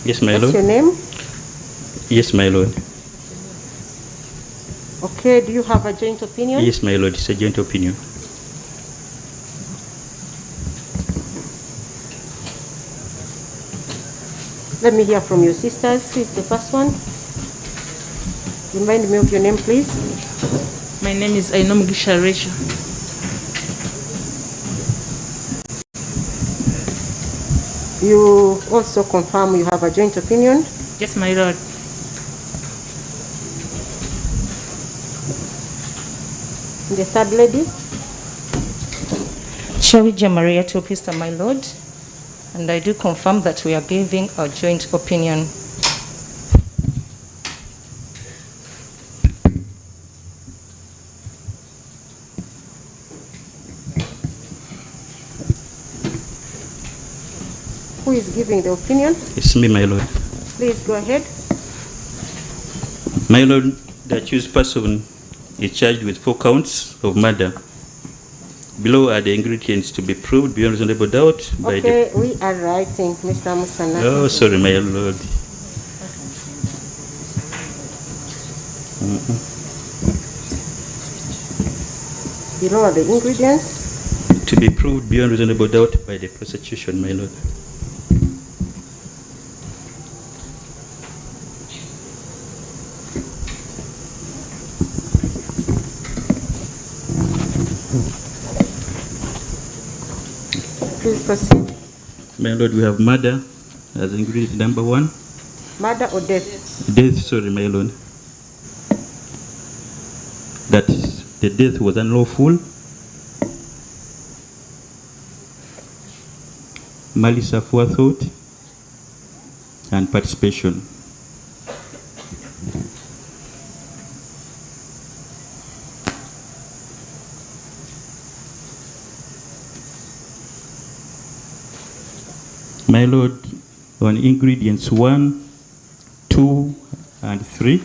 Yes, my What's lord. your name? Yes, my lord. Okay, do you have a joint opinion? Yes, my lord. It's a joint opinion. Let me hear from your sisters. Who is the first one? Remind me of your name, please. My name is Ainom Gisharesha. You also confirm you have a joint opinion? Yes, my lord. The third lady? Shawija Maria Topista, my lord, and I do confirm that we are giving a joint opinion. Who is giving the opinion? It's me, my lord. Please go ahead. My lord, the accused person is charged with 4 counts of murder. Below are the ingredients to be proved beyond reasonable doubt by Okay, we are writing, Mr. Musana. Oh, sorry, my lord. Below are the ingredients. To be proved beyond reasonable doubt by the prosecution, my lord. Please proceed. My lord, we have murder as ingredient number 1. Murder or death? Death, sorry, my lord. That the death was unlawful. Malice aforethought and participation. My lord, on ingredients 1, 2, and 3,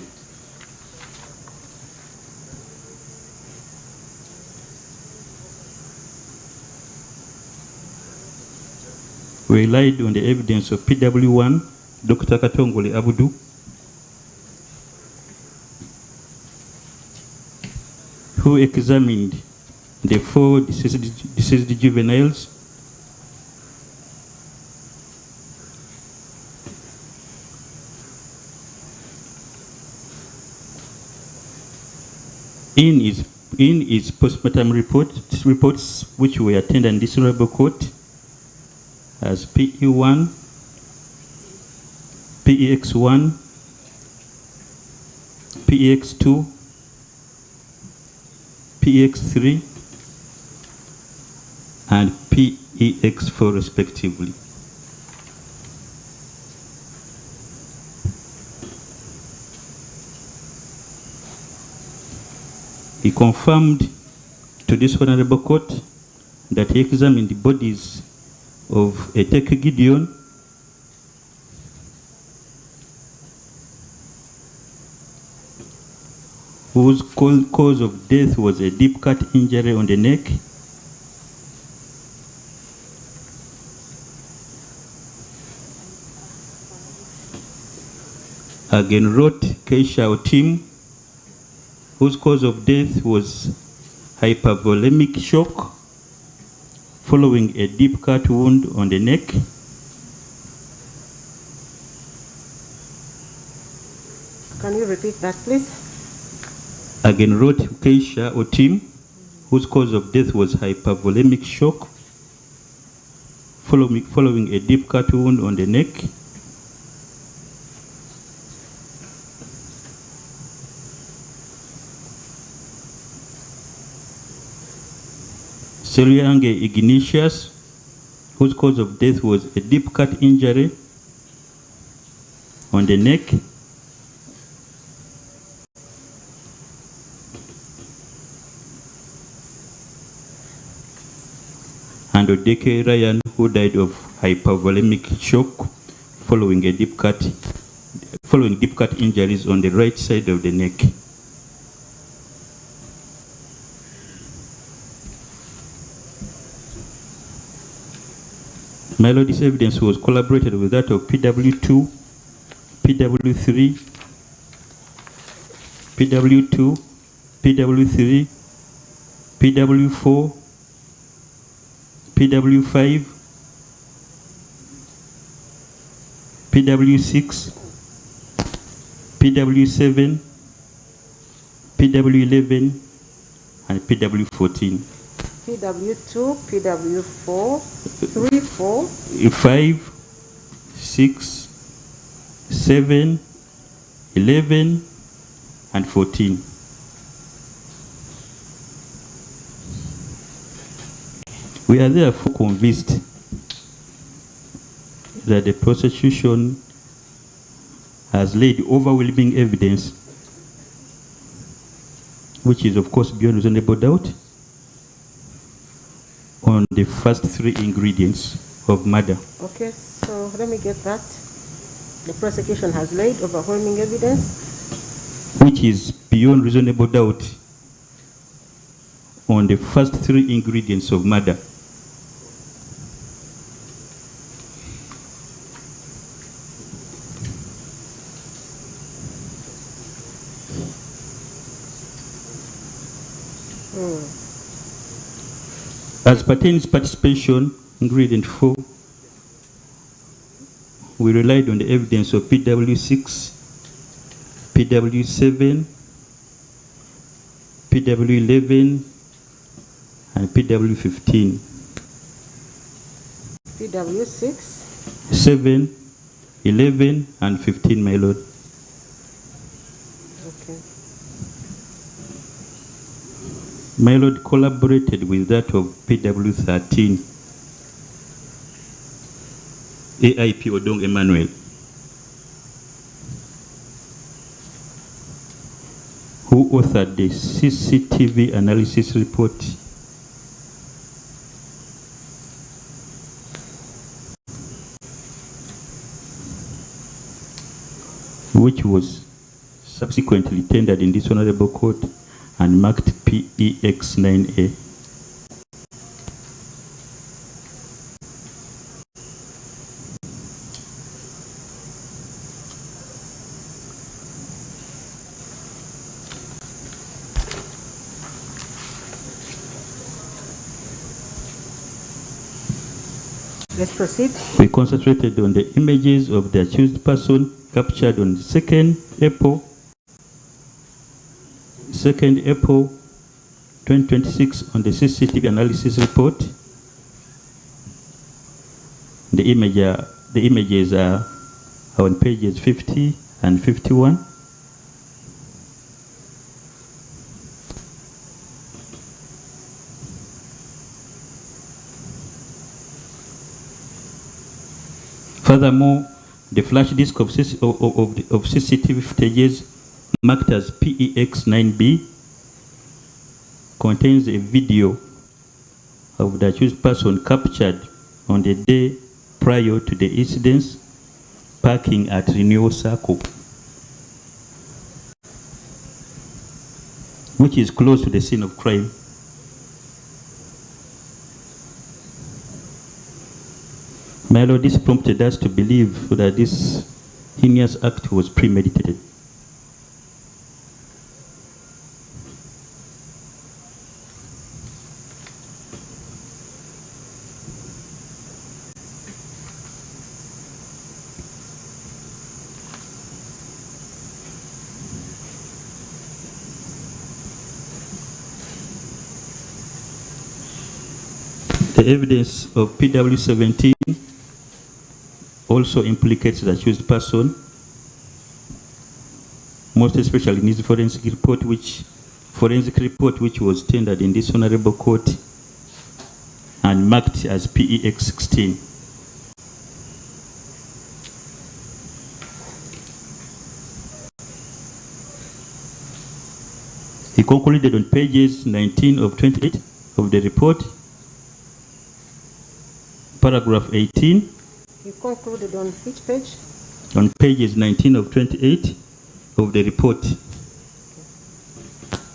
we relied on the evidence of PW1, Dr. Katongole Abudu, who examined the 4 deceased juveniles in his postmortem reports which were attended in this honorable court as PE1, PEX1, PEX2, PEX3, and PEX4 respectively. He confirmed to this honorable court that he examined the bodies of Eteke Gideon, whose cause of death was a deep cut injury on the neck, again wrote Keisha Otim, whose cause of death was hypervolemic shock following a deep cut wound on the neck. Can you repeat that, please? Again wrote Keisha Otim, whose cause of death was hypervolemic shock following a deep cut wound on the neck. Selyange Ignatius, whose cause of death was a deep cut injury on the neck. And Odeke Ryan, who died of hypervolemic shock following deep cut injuries on the right side of the neck. My lord, this evidence was collaborated with that of PW2, PW3, PW2, PW3, PW4, PW5, PW6, PW7, PW11, and PW14. PW2, PW4, 3, 4, 5, 6, 7, 11, and 14. We are therefore convinced that the prosecution has laid overwhelming evidence, which is of course beyond reasonable doubt, on the first three ingredients of murder. Okay, so let me get that. The prosecution has laid overwhelming evidence, which is beyond reasonable doubt on the first three ingredients of murder. As pertains participation, ingredient 4, we relied on the evidence of PW6, PW7, PW11, and PW15. PW6, 7, 11, and 15, my lord. okay. My lord collaborated with that of PW13, AIP Odong Emmanuel, who authored the CCTV analysis report. Which was subsequently tendered in this honorable court and marked PEX 9A. Let's proceed. We concentrated on the images of the accused person captured on 2nd April 2026 on the CCTV analysis report. The images are on pages 50 and 51. Furthermore, the flash disk of CCTV footages marked as PEX 9B contains a video of the accused person captured on the day prior to the incidents parking at Renewal Circle, which is close to the scene of crime. My lord, this prompted us to believe that this heinous act was premeditated. The evidence of PW17 also implicates the accused person, most especially in his forensic report which was tendered in this honorable court and marked as PEX 16. He concluded on pages 19 of 28 of the report, paragraph 18. You concluded on which page? On pages 19 of 28 of the report,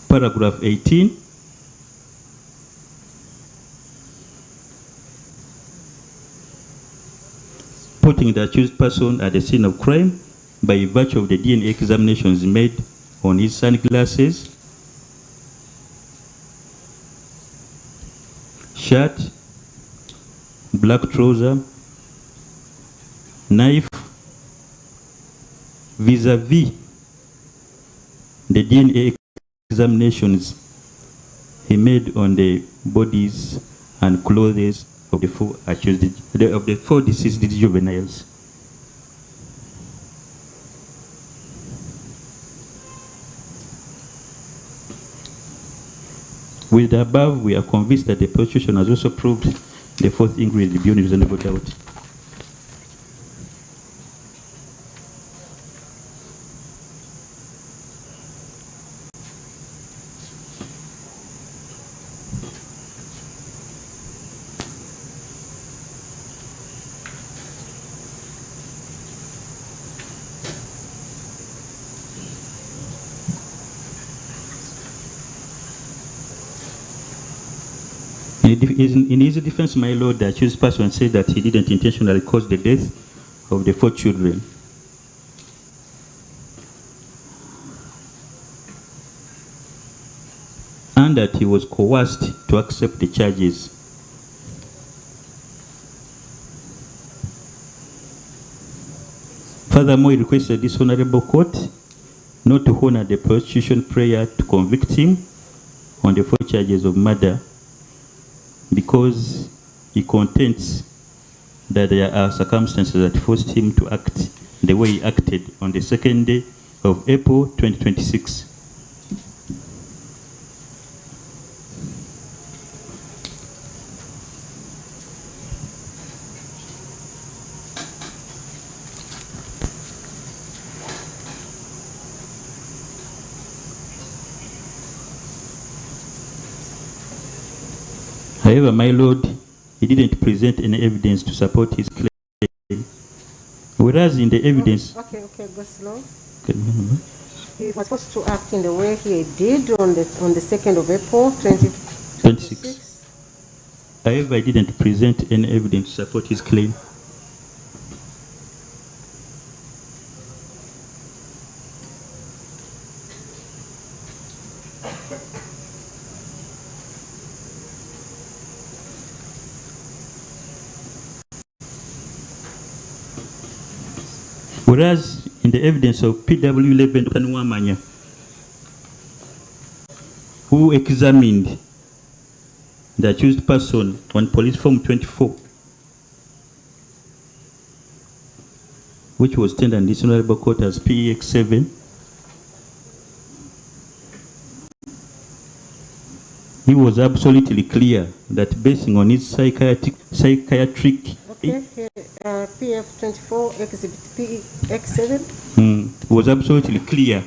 paragraph 18. Putting the accused person at the scene of crime by virtue of the DNA examinations made on his sunglasses, shirt, black trouser, knife, vis-a-vis the DNA examinations he made on the bodies and clothes of the four deceased juveniles. With the above, we are convinced that the prosecution has also proved the fourth ingredient beyond reasonable doubt. In his defense, my lord, the accused person said that he didn't intentionally cause the death of the four children. And that he was coerced to accept the charges. Furthermore, he requested this honorable court not to honor the prosecution prayer to convict him on the four charges of murder, because he contends that there are circumstances that forced him to act the way he acted on the 2nd day of April 2026. However, my lord, he didn't present any evidence to support his claim. Whereas in the evidence... Okay, go slow. Okay. He was supposed to act in the way he did on the 2nd of April 2026. However, he didn't present any evidence to support his claim. Whereas in the evidence of PW11 Dr. Nwamanya, who examined the accused person on police form 24, which was tendered in this honorable court as PEX7, he was absolutely clear that basing on his psychiatric PF24 exhibit PEX7 was absolutely clear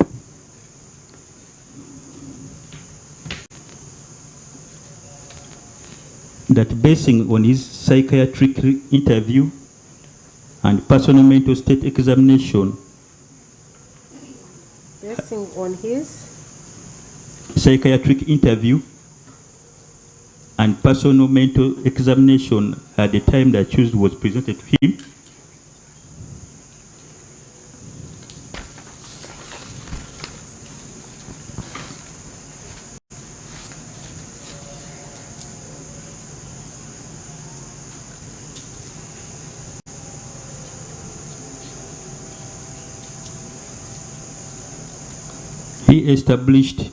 that basing on his psychiatric interview and personal mental state examination, basing on his psychiatric interview and personal mental examination at the time the accused was presented to him, he established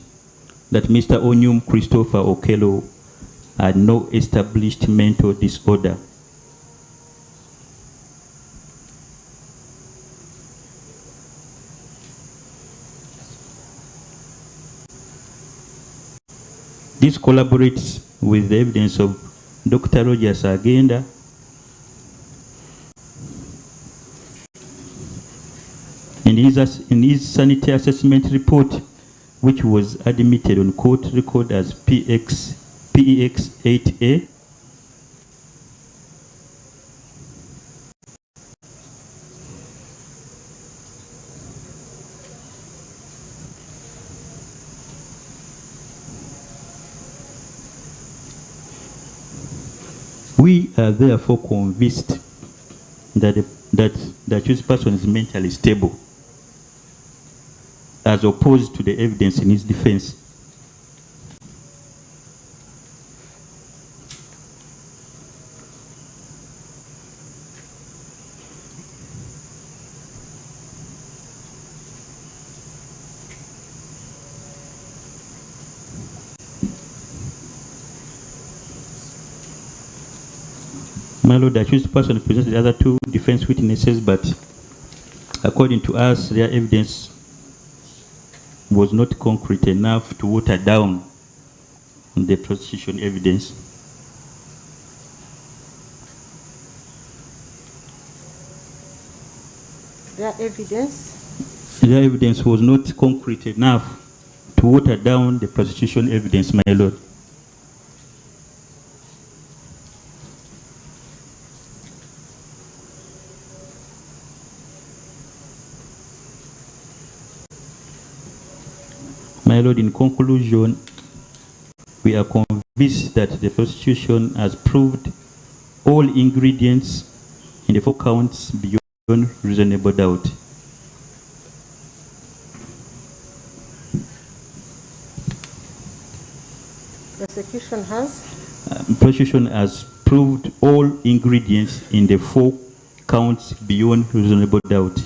that Mr. Onyum Christopher Okello had no established mental disorder. This collaborates with the evidence of Dr. Rogers Agenda in his sanitary assessment report, which was admitted on court record as PEX8A. We are therefore convinced that the accused person is mentally stable as opposed to the evidence in his defense. My Lord, the accused person presented the other two defense witnesses, but according to us, their evidence was not concrete enough to water down the prosecution evidence. Their evidence was not concrete enough to water down the prosecution evidence, my Lord. My Lord, in conclusion, we are convinced that the prosecution has proved all ingredients in the 4 counts beyond reasonable doubt. Prosecution has proved all ingredients in the 4 counts beyond reasonable doubt.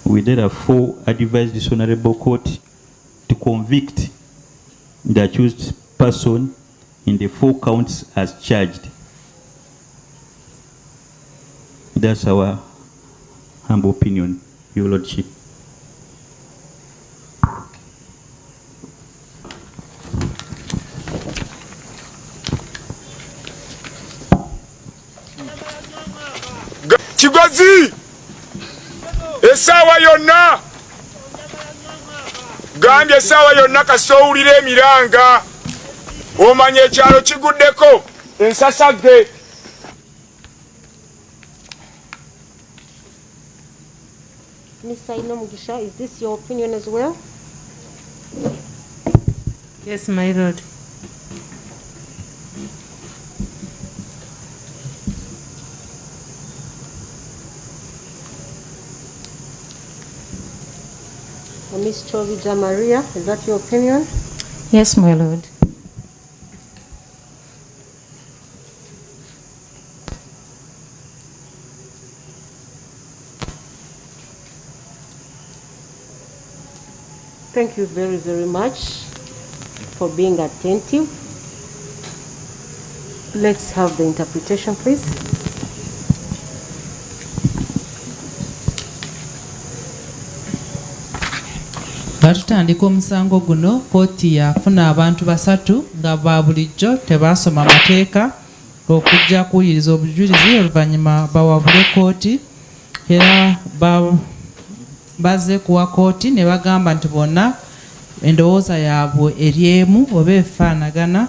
We therefore advise this honorable court to convict the accused person in the 4 counts as charged. That's our humble opinion, Your Lordship. Kigozi! Esawa yonna! Gambye esawa yonna kasowulira emiranga. Omanya ekyalo kiguddeko ensasagge. Mr. Inomugisha, is this your opinion as well? Yes, my lord. Miss Chovija Maria, is that your opinion? Yes, my lord. Thank you very, very much for being attentive. Let's have the interpretation, please. Batutandika omusango guno kooti yafuna abantu 3 nga ba bulijjo tebasoma mateeka okujja kuwuliriza obujulizi oluvannyuma bawabule kooti era bazze kuwa kooti ne bagamba nti bonna endowooza yaabwe eri emu oba efaanagana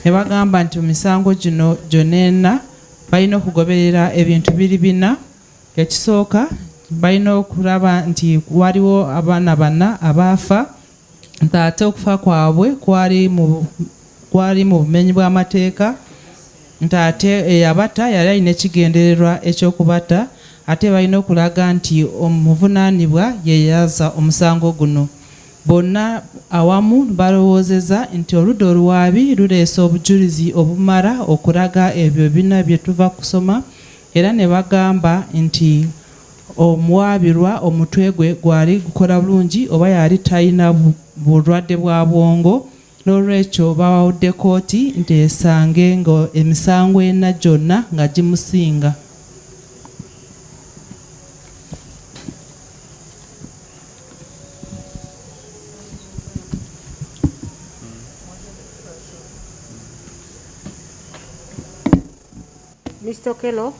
ne bagamba nti mu misango gino gyonna balina okugoberera ebintu 2 ekisooka balina okulaba nti waliwo abaana 4 abaafa nti ate okufa kwabwe kwali mu bumenyi bw'amateeka nti ate eyabata yali alina ekigendererwa ekyokubata ate balina okulaga nti omuvunaanibwa yeyaza omusango guno. Bonna awamu balowoozeza nti oludda oluwaabi luleese obujulizi obumala okulaga ebyo bina bye tuva kusoma era ne bagamba nti omuwaabirwa omutwe gwe gwali gukola bulungi oba yali talina bulwadde bwa bwongo n'olwekyo bawawudde kooti nti esange nga emisango ena gyonna nga gimusinga. Mr. Okello.